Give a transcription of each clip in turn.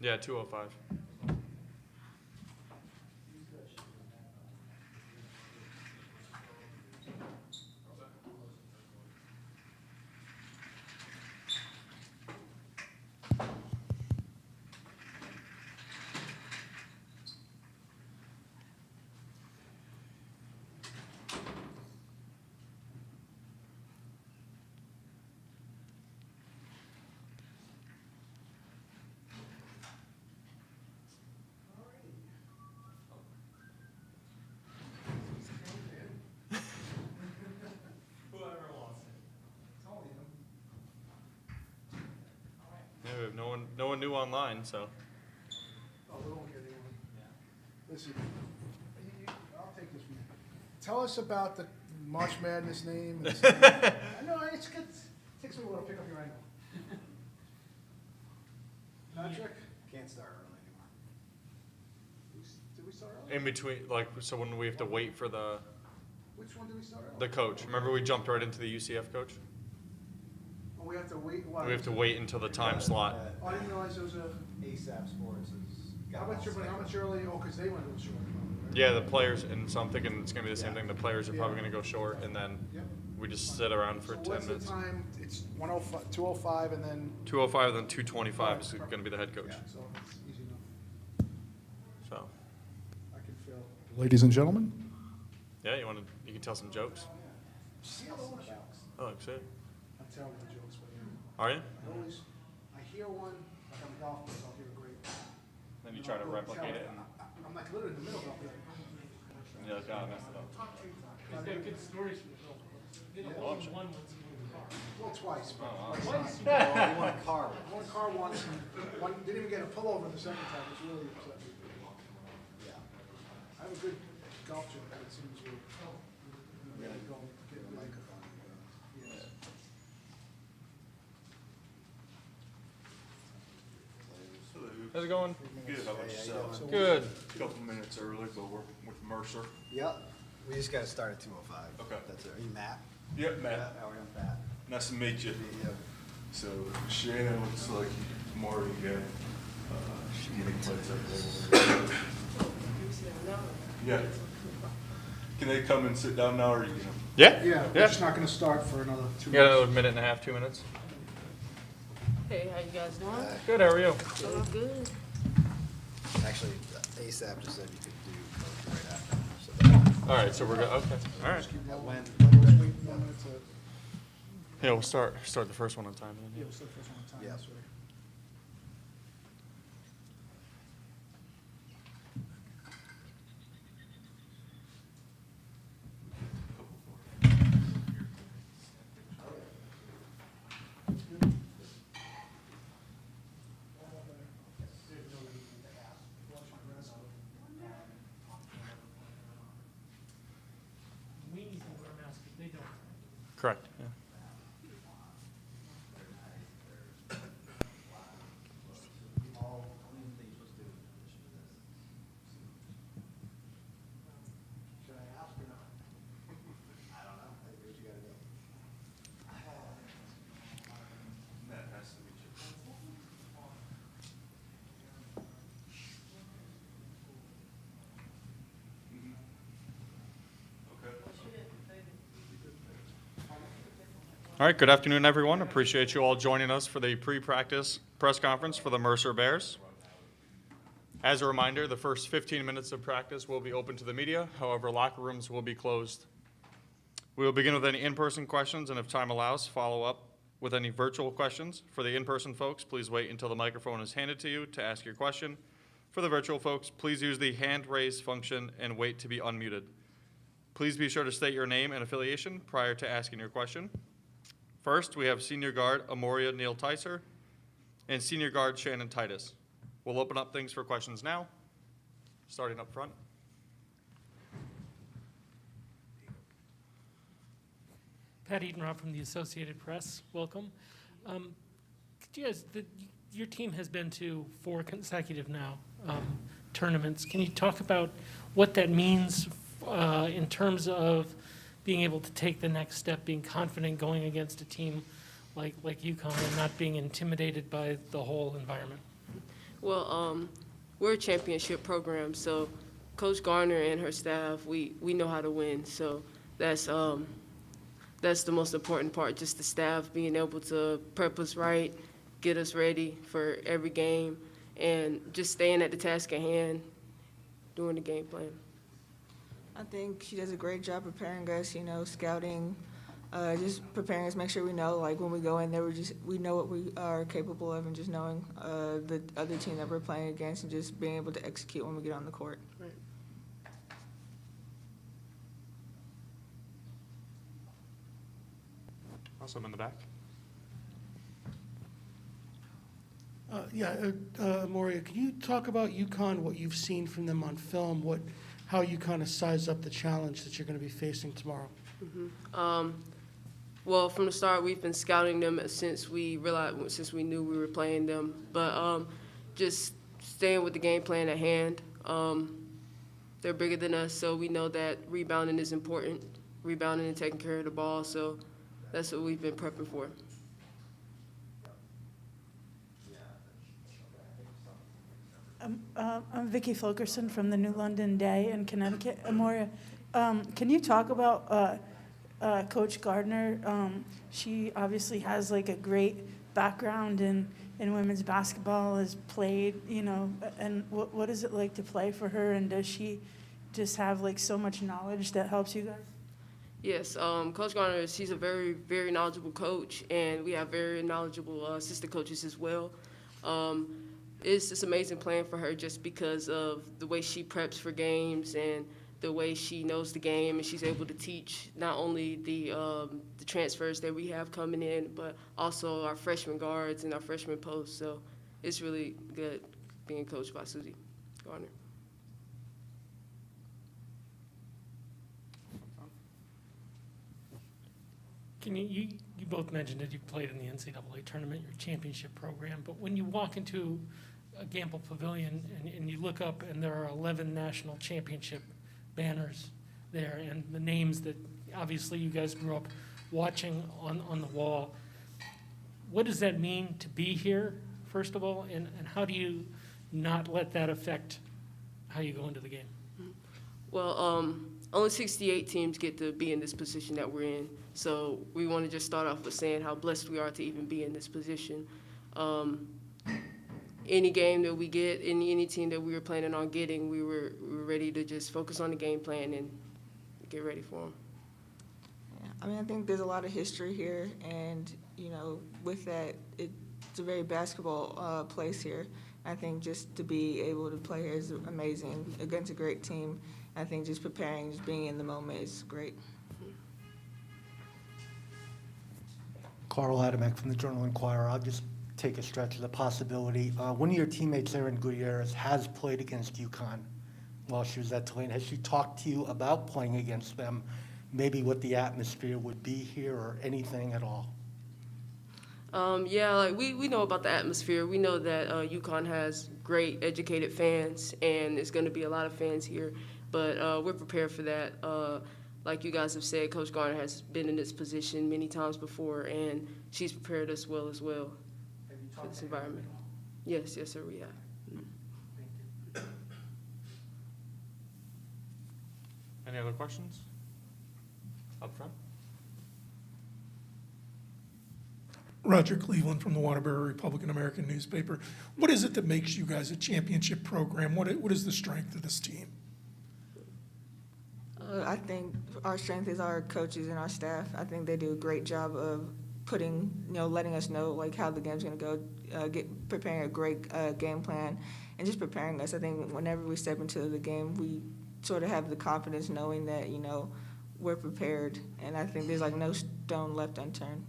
Yeah, 205. Yeah, we have no one new online, so. Oh, we won't get anyone. Listen, I'll take this one. Tell us about the March Madness name. I know, it's good. Takes me a while to pick up your angle. Patrick? Can't start early anymore. Did we start early? In between, like, so when we have to wait for the Which one did we start early? coach. Remember we jumped right into the UCF coach? Oh, we have to wait, what? We have to wait until the time slot. Oh, I didn't realize there was a, ASAP Sports is. how much early, oh, because they went to the short. Right? Yeah, the players, and so I'm thinking it's gonna be the same thing. The players are probably gonna go short, and then Yep. we just sit around for So 10 what's the minutes. time? It's 105, 205, and then, 205, then 225 is gonna be the head coach. so it's easy enough. So, I can feel. Ladies and gentlemen. yeah, you can tell some jokes. See how old you are. Oh, shit. I'm telling you jokes, but Are you? I always, I hear one, like on the golf course, I'll hear a great. Then you try to replicate it, and I'm like literally in the middle of it. you're like, oh, I messed it up. He's got good stories from the golf course. Did a hole in one once he moved the car. Well, twice, but Twice? Oh, you want a car? one car once, and one, didn't even get a pullover the second time, it's really upset me. Yeah. I have a good golf joke, but it seems weird. Really go get The a mic. microphone. Yes. How's it going? Good, how about yourself? So Good. Couple minutes early, but we're with Mercer. Yep, we just gotta start at 2:05. Okay. That's it. Are you Matt? Yep, Yeah, Matt. how are you, Matt? Nice to meet you. Yep. So Shannon looks like Marty guy. He plays up there. Yeah. Can they come and sit down now, or are you gonna? Yeah? Yeah, we're just not gonna start for another 2 You got minutes. another minute and a half, 2 minutes? Hey, how you guys doing? Good, how are you? Doing good. Actually, ASAP just said you could do right after. So All right, so we're good, okay, all right. Keep rolling. when Just wait 1 minute to, Yeah, we'll start the first one on time then. yeah, we'll start first one on time, Yeah. that's right. We need to wear masks, but they don't. Correct, yeah. Should I ask or not? I don't know. Where'd you gotta go? Matt, nice to meet you. Okay. All right, good afternoon, everyone. Appreciate you all joining us for the pre-practice press conference for the Mercer Bears. As a reminder, the first 15 minutes of practice will be open to the media. However, locker rooms will be closed. We will begin with any in-person questions, and if time allows, follow up with any virtual questions. For the in-person folks, please wait until the microphone is handed to you to ask your question. For the virtual folks, please use the hand raise function and wait to be unmuted. Please be sure to state your name and affiliation prior to asking your question. First, we have senior guard Amoria Neal Ticer and senior guard Shannon Titus. We'll open up things for questions now, starting up front. Pat Eatonrob from the Associated Press, welcome. Could you guys, your team has been to 4 consecutive now tournaments. Can you talk about what that means in terms of being able to take the next step, being confident going against a team like UConn and not being intimidated by the whole environment? Well, we're a championship program, so Coach Garner and her staff, we know how to win. So that's the most important part, just the staff being able to prep us right, get us ready for every game, and just staying at the task at hand, doing the game plan. I think she does a great job preparing us, scouting, just preparing us, make sure we know, like, when we go in there, we know what we are capable of, and just knowing the other team that we're playing against, and just being able to execute when we get on the court. Awesome, in the back. Moria, can you talk about UConn, what you've seen from them on film, how you kind of size up the challenge that you're going to be facing tomorrow? Well, from the start, we've been scouting them since we knew we were playing them. But just staying with the game plan at hand. They're bigger than us, so we know that rebounding is important, rebounding and taking care of the ball. So that's what we've been prepping for. I'm Vicki Fulkerson from the New London Day in Connecticut. Amoria, can you talk about Coach Gardner? She obviously has like a great background in women's basketball, has played, and what is it like to play for her? And does she just have like so much knowledge that helps you guys? Yes, Coach Garner, she's a very, very knowledgeable coach, and we have very knowledgeable assistant coaches as well. It's just amazing playing for her just because of the way she preps for games and the way she knows the game, and she's able to teach not only the transfers that we have coming in, but also our freshman guards and our freshman posts. So it's really good being coached by Susie Garner. Can you both mentioned that you played in the NCAA tournament, your championship program, but when you walk into a Gamble Pavilion and you look up and there are 11 national championship banners there and the names that obviously you guys grew up watching on the wall, what does that mean to be here, first of all, and how do you not let that affect how you go into the game? Well, only 68 teams get to be in this position that we're in. So we want to just start off with saying how blessed we are to even be in this position. Any game that we get, any team that we were planning on getting, we were ready to just focus on the game plan and get ready for them. Yeah, I think there's a lot of history here, and, with that, it's a very basketball place here. I think just to be able to play here is amazing against a great team. I think just preparing, just being in the moment is great. Carl Adamek from the Journal-Inquirer. I'll just take a stretch of the possibility. One of your teammates, Erin Gutierrez, has played against UConn while she was at Tulane. Has she talked to you about playing against them, maybe what the atmosphere would be here or anything at all? Yeah, we know about the atmosphere. We know that UConn has great educated fans, and there's going to be a lot of fans here. But we're prepared for that. Like you guys have said, Coach Garner has been in this position many times before, and she's prepared us well as well for this environment. Yes, sir, we have. Any other questions? Up front. Roger Cleveland from the Waterbury Republican American newspaper. What is it that makes you guys a championship program? What is the strength of this team? I think our strength is our coaches and our staff. I think they do a great job of letting us know like how the game's going to go, preparing a great game plan, and just preparing us. I think whenever we step into the game, we sort of have the confidence knowing that we're prepared, and I think there's like no stone left unturned.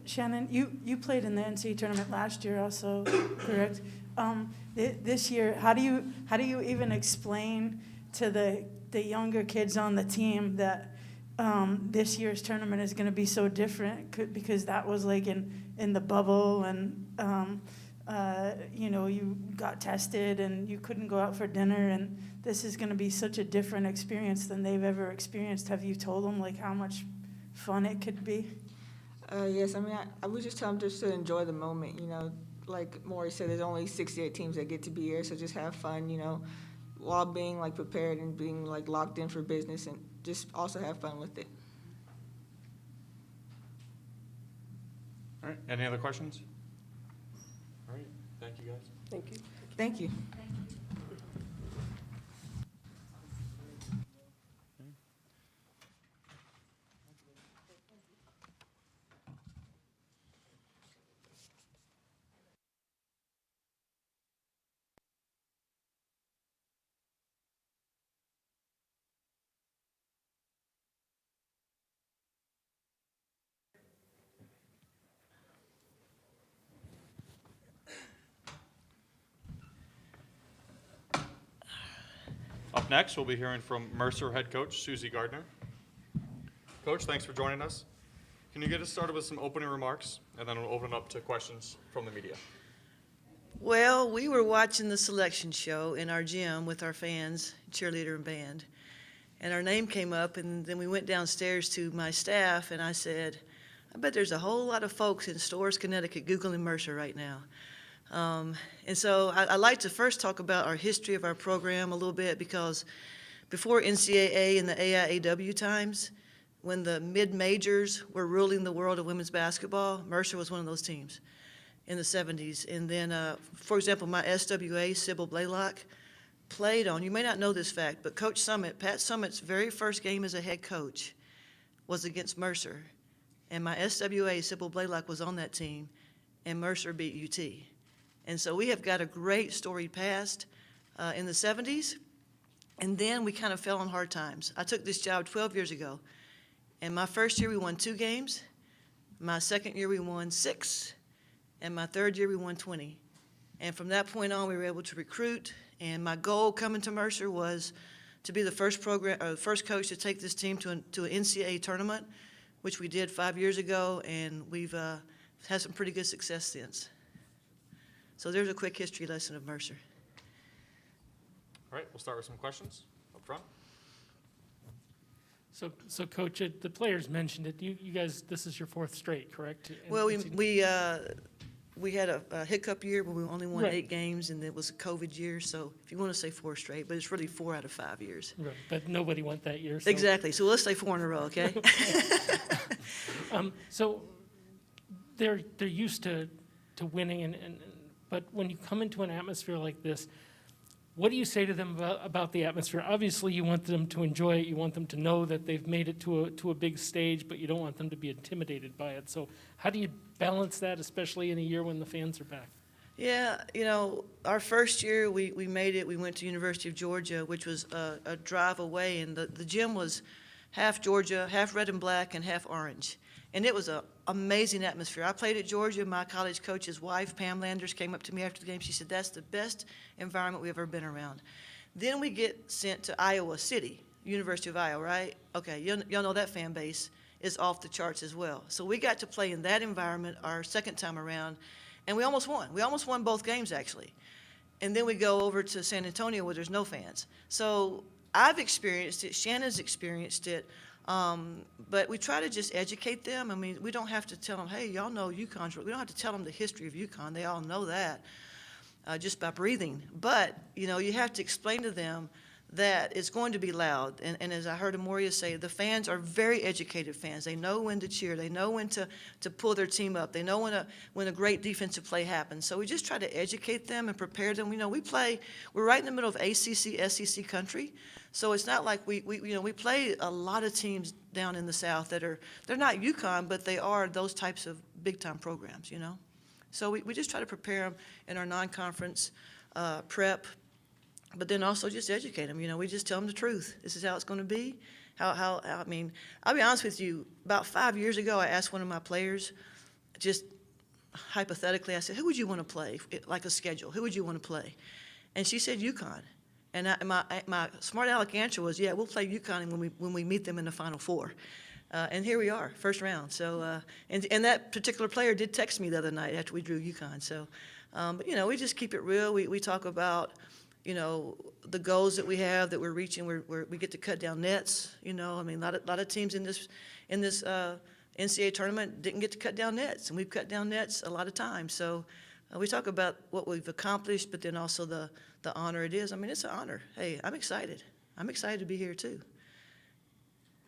Shannon, you played in the NCAA tournament last year also, correct? This year, how do you even explain to the younger kids on the team that this year's tournament is going to be so different because that was like in the bubble and you got tested and you couldn't go out for dinner, and this is going to be such a different experience than they've ever experienced. Have you told them like how much fun it could be? Yes, I mean, I would just tell them just to enjoy the moment, like Maury said, there's only 68 teams that get to be here, so just have fun, while being like prepared and being like locked in for business, and just also have fun with it. All right, any other questions? All right, thank you guys. Thank you. Thank you. Up next, we'll be hearing from Mercer head coach Susie Gardner. Coach, thanks for joining us. Can you get us started with some opening remarks, and then we'll open it up to questions from the media. Well, we were watching the selection show in our gym with our fans, cheerleader and band, and our name came up, and then we went downstairs to my staff, and I said, I bet there's a whole lot of folks in Storrs, Connecticut Googling Mercer right now. And so I'd like to first talk about our history of our program a little bit, because before NCAA and the AIAW times, when the mid-majors were ruling the world of women's basketball, Mercer was one of those teams in the 70s. And then, for example, my SWA, Sybil Blaylock, played on, you may not know this fact, but Coach Summit, Pat Summit's very first game as a head coach was against Mercer. And my SWA, Sybil Blaylock, was on that team, and Mercer beat UT. And so we have got a great storied past in the 70s, and then we kind of fell on hard times. I took this job 12 years ago, and my first year we won 2 games, my second year we won 6, and my third year we won 20. And from that point on, we were able to recruit, and my goal coming to Mercer was to be the first coach to take this team to an NCAA tournament, which we did 5 years ago, and we've had some pretty good success since. So there's a quick history lesson of Mercer. All right, we'll start with some questions up front. So Coach, the players mentioned it. You guys, this is your 4th straight, correct? And Well, it's- we had a hiccup year where we only won Right. 8 games, and it was a COVID year, so if you want to say 4 straight, but it's really 4 out of 5 years. Right, but nobody went that year. So. Exactly, so let's say 4 in a row, okay? So they're used to winning, but when you come into an atmosphere like this, what do you say to them about the atmosphere? Obviously, you want them to enjoy it. You want them to know that they've made it to a big stage, but you don't want them to be intimidated by it. So how do you balance that, especially in a year when the fans are back? Yeah, our first year we made it. We went to University of Georgia, which was a drive away, and the gym was half Georgia, half red and black, and half orange. And it was an amazing atmosphere. I played at Georgia. My college coach's wife, Pam Landers, came up to me after the game. She said, that's the best environment we've ever been around. Then we get sent to Iowa City, University of Iowa, right? Okay, y'all know that fan base is off the charts as well. So we got to play in that environment our second time around, and we almost won. We almost won both games, actually. And then we go over to San Antonio where there's no fans. So I've experienced it. Shannon's experienced it. But we try to just educate them. I mean, we don't have to tell them, hey, y'all know UConn's, we don't have to tell them the history of UConn. They all know that just by breathing. But, you have to explain to them that it's going to be loud. And as I heard Amoria say, the fans are very educated fans. They know when to cheer. They know when to pull their team up. They know when a great defensive play happens. So we just try to educate them and prepare them. We're right in the middle of ACC, SEC country. So it's not like we play a lot of teams down in the South they're not UConn, but they are those types of big-time programs, So we just try to prepare them in our non-conference prep, but then also just educate them. We just tell them the truth. This is how it's going to be. I'll be honest with you, about 5 years ago, I asked one of my players, just hypothetically, I said, who would you want to play, like a schedule? Who would you want to play? And she said UConn. And my smart aleck answer was, yeah, we'll play UConn when we meet them in the Final Four. And here we are, first round. So, and that particular player did text me the other night after we drew UConn. So, but, we just keep it real. We talk about, the goals that we have that we're reaching. We get to cut down nets. A lot of teams in this NCAA tournament didn't get to cut down nets, and we've cut down nets a lot of times. So we talk about what we've accomplished, but then also the honor it is. I mean, it's an honor. Hey, I'm excited. I'm excited to be here too.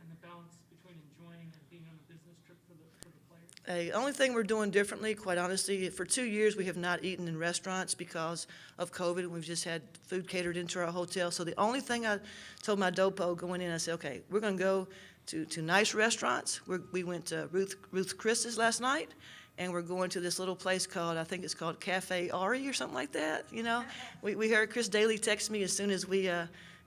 And the balance between enjoying and being on a business trip for the players? The only thing we're doing differently, quite honestly, for 2 years we have not eaten in restaurants because of COVID. We've just had food catered into our hotel. So the only thing I told my dopo going in, I said, okay, we're going to go to nice restaurants. We went to Ruth Chris's last night, and we're going to this little place called, I think it's called Cafe Ari or something like that, you know. We heard Chris Daly text me as soon as we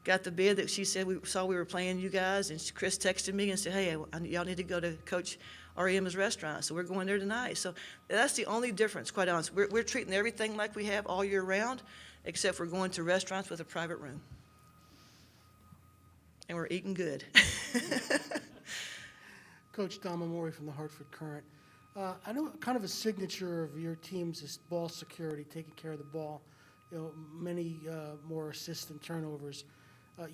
got the bid that she said we saw we were playing you guys, and Chris texted me and said, hey, y'all need to go to Coach Ariema's restaurant, so we're going there tonight. So that's the only difference, quite honest. We're treating everything like we have all year round, except we're going to restaurants with a private room. And we're eating good. Coach Don Memori from the Hartford Current. I know kind of a signature of your teams is ball security, taking care of the ball. You know, many more assists and turnovers.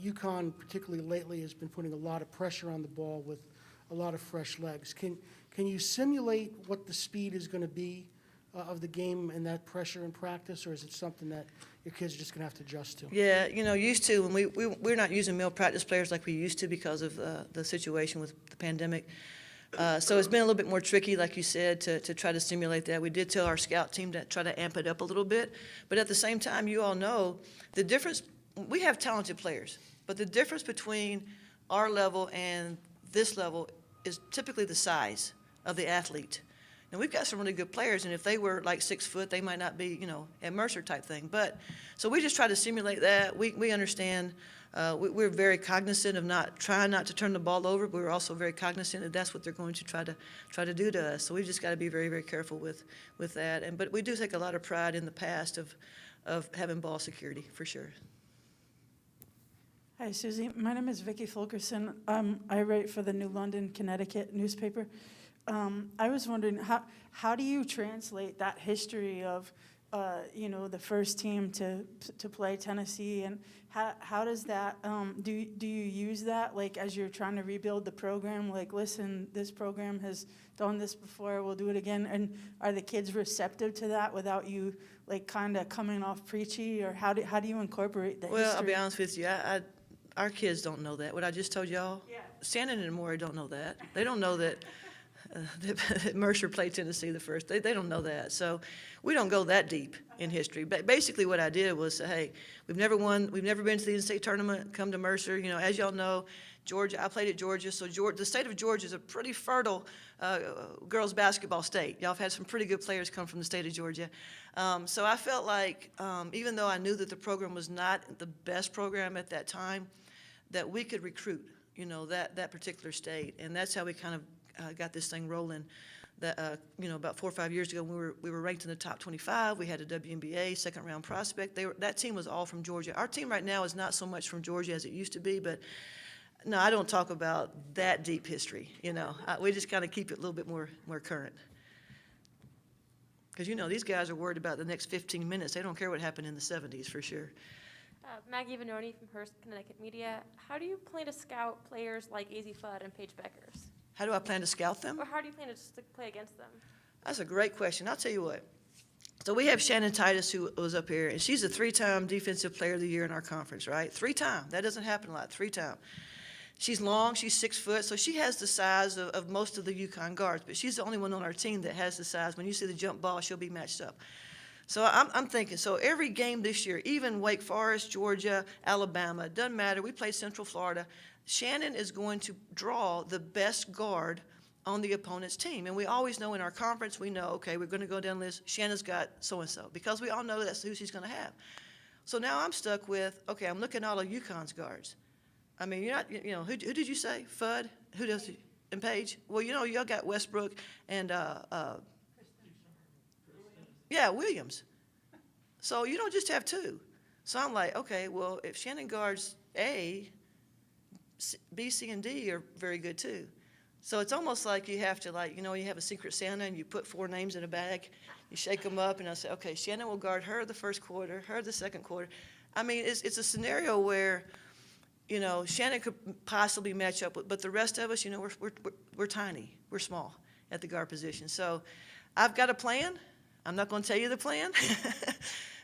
UConn, particularly lately, has been putting a lot of pressure on the ball with a lot of fresh legs. Can you simulate what the speed is going to be of the game and that pressure in practice, or is it something that your kids are just going to have to adjust to? Yeah, you know, used to, when we're not using male practice players like we used to because of the situation with the pandemic. So it's been a little bit more tricky, like you said, to try to simulate that. We did tell our scout team to try to amp it up a little bit. But at the same time, you all know the difference. We have talented players, but the difference between our level and this level is typically the size of the athlete. Now, we've got some really good players, and if they were like 6 foot, they might not be, you know, at Mercer type thing. But so we just try to simulate that. We understand. We're very cognizant of trying not to turn the ball over, but we're also very cognizant that that's what they're going to try to do to us. So we've just got to be very, very careful with that. But we do take a lot of pride in the past of having ball security, for sure. Hi, Susie. My name is Vicki Fulkerson. I write for the New London, Connecticut newspaper. I was wondering, how do you translate that history of, the first team to play Tennessee, and how does that, do you use that, like, as you're trying to rebuild the program, like, listen, this program has done this before, we'll do it again, and are the kids receptive to that without you, like, kind of coming off preachy, or how do you incorporate the history? Well, I'll be honest with you, our kids don't know that. What I just told y'all, Yeah. Shannon and Maury don't know that. They don't know that that Mercer played Tennessee the first. They don't know that. So we don't go that deep in history. But basically what I did was say, hey, we've never been to the NCAA tournament, come to Mercer. You know, as y'all know, Georgia, I played at Georgia, so the state of Georgia is a pretty fertile girls basketball state. Y'all have had some pretty good players come from the state of Georgia. So I felt like, even though I knew that the program was not the best program at that time, that we could recruit, you know, that particular state. And that's how we kind of got this thing rolling. That about 4 or 5 years ago, we were ranked in the top 25. We had a WNBA second-round prospect. That team was all from Georgia. Our team right now is not so much from Georgia as it used to be, but no, I don't talk about that deep history. You know, we just kind of keep it a little bit more current. Because these guys are worried about the next 15 minutes. They don't care what happened in the 70s for sure. Maggie Vanoni from Hearst Connecticut Media. How do you plan to scout players like AZ Fudd and Paige Beckers? How do I plan to scout them? Or how do you plan to play against them? That's a great question. I'll tell you what. So we have Shannon Titus, who was up here, and she's a 3-time Defensive Player of the Year in our conference, right? 3-time. That doesn't happen a lot. 3-time. She's long. She's 6 foot, so she has the size of most of the UConn guards, but she's the only one on our team that has the size. When you see the jump ball, she'll be matched up. So I'm thinking, so every game this year, even Wake Forest, Georgia, Alabama, it doesn't matter. We play Central Florida. Shannon is going to draw the best guard on the opponent's team. And we always know in our conference, we know, okay, we're going to go down the list. Shannon's got so-and-so, because we all know that's who she's going to have. So now I'm stuck with, okay, I'm looking at all of UConn's guards. I mean, you're not, who did you say? Fudd? Who does he? And Paige? Well, y'all got Westbrook and, Williams. So you don't just have 2. So I'm like, okay, well, if Shannon guards A, B, C, and D are very good too. So it's almost like you have to, you have a secret Santa and you put 4 names in a bag, you shake them up, and I say, okay, Shannon will guard her the first quarter, her the second quarter. I mean, it's a scenario where you know, Shannon could possibly match up with, but the rest of us, you know, we're tiny, we're small at the guard position. So I've got a plan. I'm not going to tell you the plan,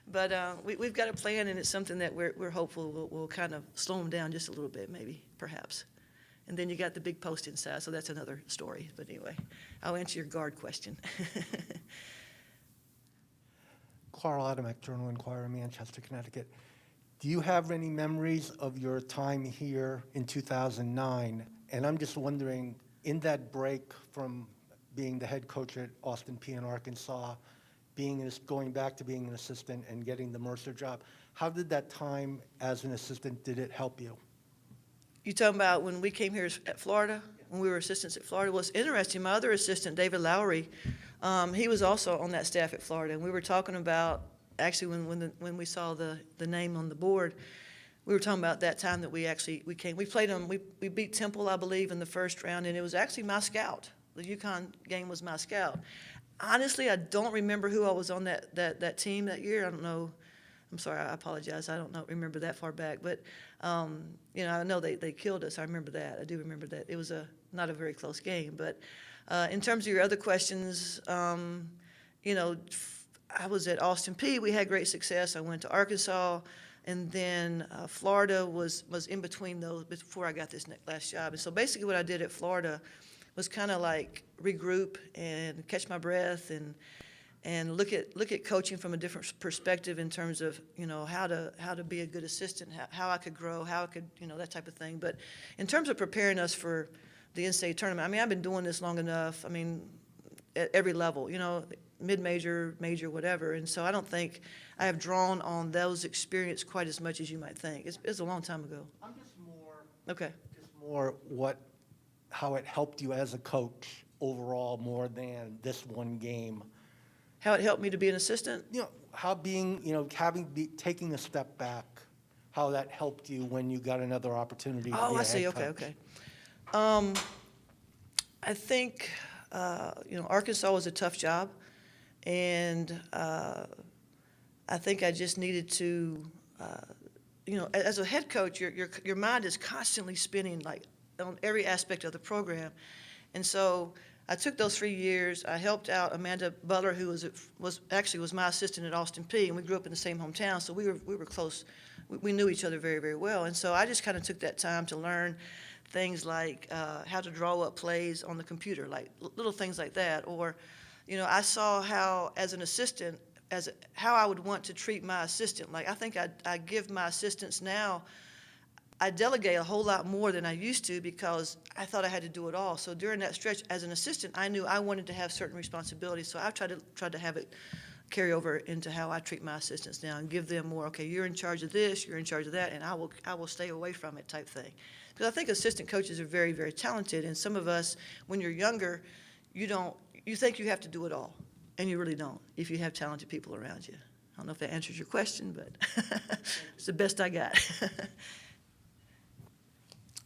but we've got a plan, and it's something that we're hopeful will kind of slow them down just a little bit, maybe, perhaps. And then you got the big post inside, so that's another story. But anyway, I'll answer your guard question. Carl Adamek, Journal-Inquirer, Manchester, Connecticut. Do you have any memories of your time here in 2009? And I'm just wondering, in that break from being the head coach at Austin Peay in Arkansas, going back to being an assistant and getting the Mercer job, how did that time as an assistant, did it help you? You talking about when we came here at Florida, when we were assistants at Florida? Well, it's interesting. My other assistant, David Lowry, he was also on that staff at Florida, and we were talking about, actually when we saw the name on the board, we were talking about that time that we played them. We beat Temple, I believe, in the first round, and it was actually my scout. The UConn game was my scout. Honestly, I don't remember who I was on that team that year. I don't know. I'm sorry, I apologize. I don't remember that far back. But, you know, I know they killed us. I remember that. I do remember that. It was not a very close game. But in terms of your other questions, you know, I was at Austin Peay. We had great success. I went to Arkansas. And then Florida was in between those before I got this last job. And so basically what I did at Florida was kind of like regroup and catch my breath and look at coaching from a different perspective in terms of, you know, how to be a good assistant, how I could grow, how I could, you know, that type of thing. But in terms of preparing us for the NCAA tournament, I mean, I've been doing this long enough. I mean, at every level, you know, mid-major, major, whatever. And so I don't think I have drawn on those experience quite as much as you might think. It's a long time ago. I'm just more. Okay. Just more how it helped you as a coach overall more than this one game. How it helped me to be an assistant? You know, how being, you know, taking a step back, how that helped you when you got another opportunity to be a Oh, I head see. coach. Okay. I think, you know, Arkansas was a tough job, and I think I just needed to, you know, as a head coach, your mind is constantly spinning, like, on every aspect of the program. And so I took those 3 years. I helped out Amanda Butler, who was my assistant at Austin Peay, and we grew up in the same hometown, so we were close. We knew each other very, very well. And so I just kind of took that time to learn things like how to draw up plays on the computer, like little things like that. Or, you know, I saw how, as an assistant, how I would want to treat my assistant. Like, I think I give my assistants now, I delegate a whole lot more than I used to because I thought I had to do it all. So during that stretch, as an assistant, I knew I wanted to have certain responsibilities. So I tried to have it carry over into how I treat my assistants now and give them more, okay, you're in charge of this, you're in charge of that, and I will stay away from it type thing. Because I think assistant coaches are very, very talented, and some of us, when you're younger, you think you have to do it all, and you really don't if you have talented people around you. I don't know if that answers your question, but it's the best I got.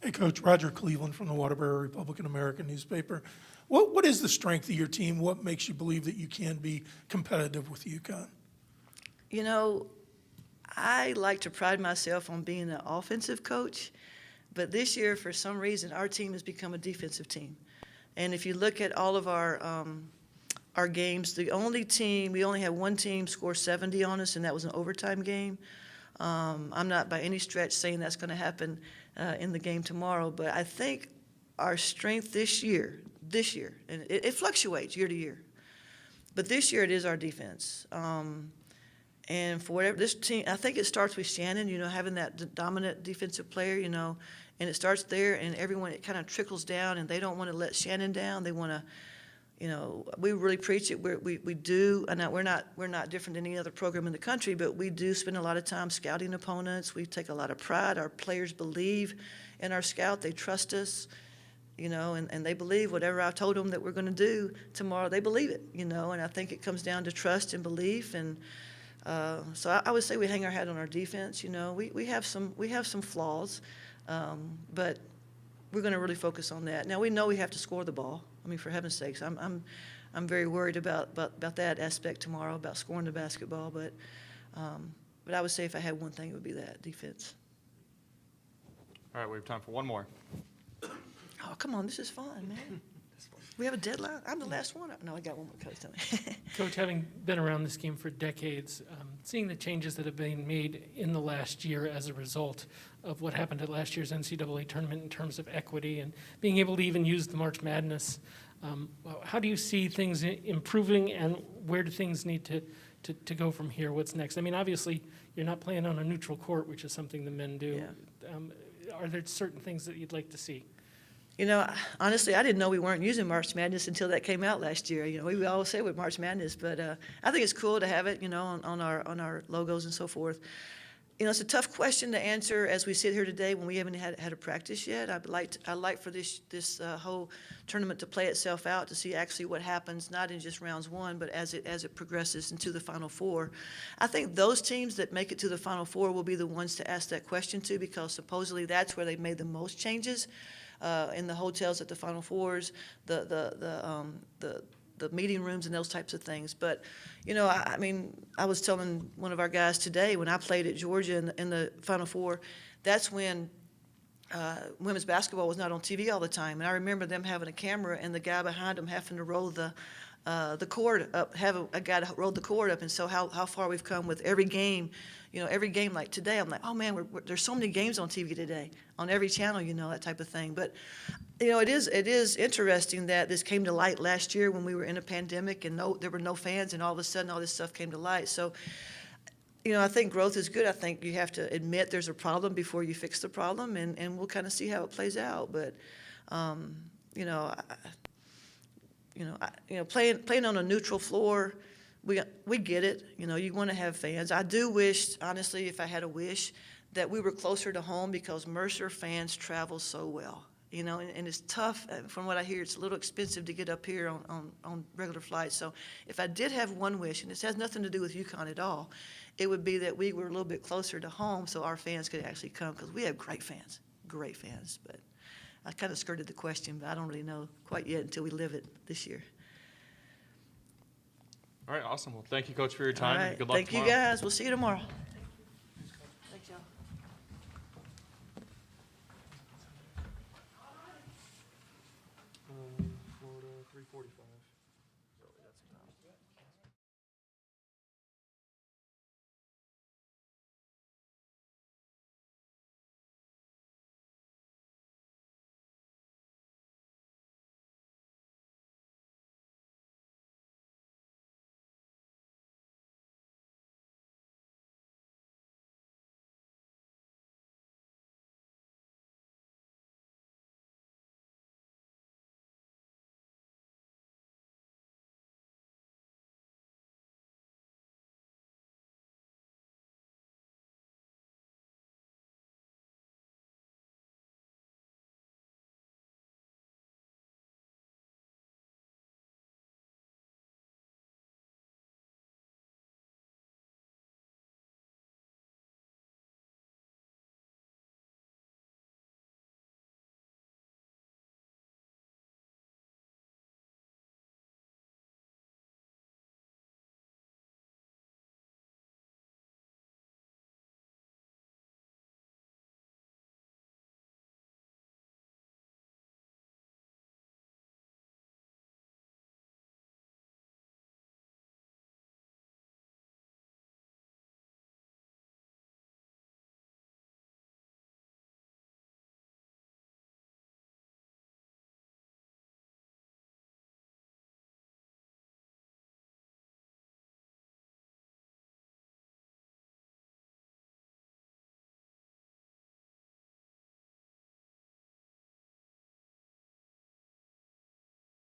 Hey, Coach, Roger Cleveland from the Waterbury Republican American newspaper. What is the strength of your team? What makes you believe that you can be competitive with UConn? You know, I like to pride myself on being an offensive coach, but this year, for some reason, our team has become a defensive team. And if you look at all of our games, we only had one team score 70 on us, and that was an overtime game. I'm not by any stretch saying that's going to happen in the game tomorrow, but I think our strength this year, and it fluctuates year to year, but this year it is our defense. And for whatever, this team, I think it starts with Shannon, you know, having that dominant defensive player, you know, and it starts there, and everyone, it kind of trickles down, and they don't want to let Shannon down. They want to, you know, we really preach it. We do, and we're not different than any other program in the country, but we do spend a lot of time scouting opponents. We take a lot of pride. Our players believe in our scout. They trust us, you know, and they believe whatever I told them that we're going to do tomorrow, they believe it, you know, and I think it comes down to trust and belief. And so I would say we hang our hat on our defense. You know, we have some flaws, but we're going to really focus on that. Now, we know we have to score the ball. I mean, for heaven's sakes, I'm very worried about that aspect tomorrow, about scoring the basketball. But I would say if I had one thing, it would be that defense. All right, we have time for one more. Oh, come on, this is fun, man. We have a deadline? I'm the last one. No, I got one more, Coach. Tell me. Coach, having been around this game for decades, seeing the changes that have been made in the last year as a result of what happened at last year's NCAA tournament in terms of equity and being able to even use the March Madness, how do you see things improving, and where do things need to go from here? What's next? I mean, obviously, you're not playing on a neutral court, which is something the men do. Are there certain things that you'd like to see? You know, honestly, I didn't know we weren't using March Madness until that came out last year. You know, we always say with March Madness, but I think it's cool to have it, you know, on our logos and so forth. You know, it's a tough question to answer as we sit here today when we haven't had a practice yet. I'd like for this whole tournament to play itself out to see actually what happens, not in just rounds one, but as it progresses into the Final Four. I think those teams that make it to the Final Four will be the ones to ask that question to, because supposedly that's where they've made the most changes. In the hotels at the Final Fours, the meeting rooms and those types of things. But, you know, I mean, I was telling one of our guys today, when I played at Georgia in the Final Four, that's when women's basketball was not on TV all the time. And I remember them having a camera and the guy behind them having to roll the cord up, have a guy to roll the cord up. And so how far we've come with every game. You know, every game like today, I'm like, oh man, there's so many games on TV today, on every channel, you know, that type of thing. But, you know, it is interesting that this came to light last year when we were in a pandemic and there were no fans, and all of a sudden all this stuff came to light. So, you know, I think growth is good. I think you have to admit there's a problem before you fix the problem, and we'll kind of see how it plays out. But, you know, playing on a neutral floor, we get it. You know, you want to have fans. I do wish, honestly, if I had a wish, that we were closer to home, because Mercer fans travel so well. You know, and it's tough. From what I hear, it's a little expensive to get up here on regular flights. So if I did have one wish, and this has nothing to do with UConn at all, it would be that we were a little bit closer to home so our fans could actually come, because we have great fans. But I kind of skirted the question, but I don't really know quite yet until we live it this year. All right, awesome. Well, thank you, Coach, for your time. All And right. good luck Thank tomorrow. you, guys. We'll see you tomorrow. Thanks, y'all. Florida 345.